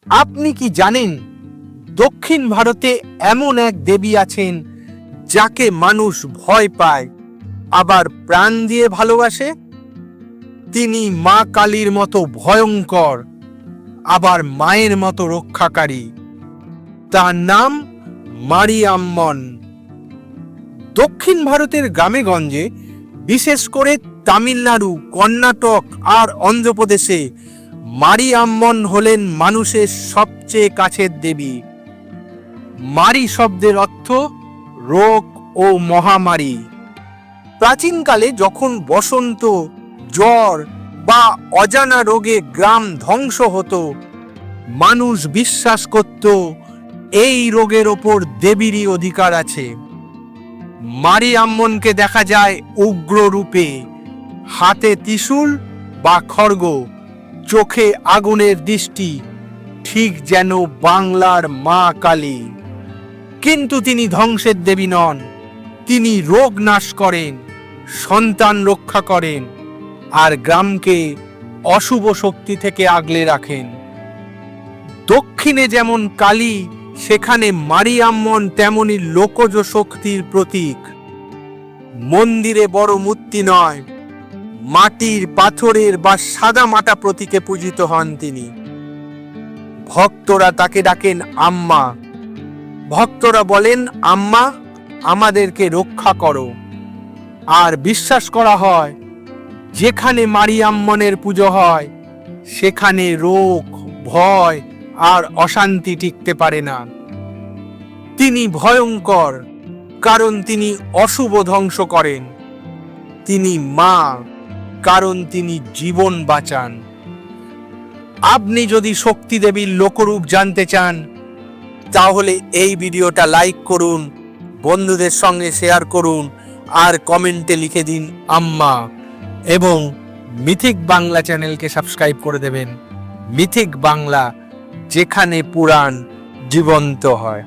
আপনি কি জানেন দক্ষিণ ভারতে এমন এক দেবী আছেন যাকে মানুষ ভয় পায় আবার প্রাণ দিয়ে ভালোবাসে? তিনি মা কালীর মতো ভয়ঙ্কর আবার মায়ের মতো রক্ষাকারী। তার নাম মারিয়াম্মন। দক্ষিণ ভারতের গ্রামেগঞ্জে, বিশেষ করে তামিলনাড়ু, কর্ণাটক আর অন্ধ্রপ্রদেশে মারিয়াম্মন হলেন মানুষের সবচেয়ে কাছের দেবী। মারি শব্দের অর্থ রোগ ও মহামারী। প্রাচীনকালে যখন বসন্ত, জ্বর বা অজানা রোগে গ্রাম ধ্বংস হতো, মানুষ বিশ্বাস করত এই রোগের ওপর দেবীরই অধিকার আছে। মারিয়াম্মনকে দেখা যায় উগ্র রূপে, হাতে ত্রিশূল বা খড়গ, চোখে আগুনের দৃষ্টি, ঠিক যেন বাংলার মা কালী। কিন্তু তিনি ধ্বংসের দেবী নন। তিনি রোগ নাশ করেন, সন্তান রক্ষা করেন আর গ্রামকে অশুভ শক্তি থেকে আগলে রাখেন। দক্ষিণে যেমন কালী, সেখানে মারিয়াম্মন তেমনি লোকজ শক্তির প্রতীক। মন্দিরে বড় মূর্তি নয়, মাটির, পাথরের বা সাদা মাটা প্রতীকে পূজিত হন তিনি। ভক্তরা তাকে ডাকেন আম্মা। ভক্তরা বলেন, আম্মা, আমাদেরকে রক্ষা করো। আর বিশ্বাস করা হয় যেখানে মারিয়াম্মনের পুজো হয় সেখানে রোগ, ভয় আর অশান্তি টিকতে পারে না। তিনি ভয়ঙ্কর কারণ তিনি অশুভ ধ্বংস করেন। তিনি মা কারণ তিনি জীবন বাঁচান। আপনি যদি শক্তি দেবীর লোকরূপ জানতে চান তাহলে এই ভিডিওটা লাইক করুন, বন্ধুদের সঙ্গে শেয়ার করুন আর কমেন্টে লিখে দিন আম্মা, এবং মিথিক বাংলা চ্যানেলকে সাবস্ক্রাইব করে দেবেন। মিথিক বাংলা, যেখানে পুরাণ জীবন্ত হয়।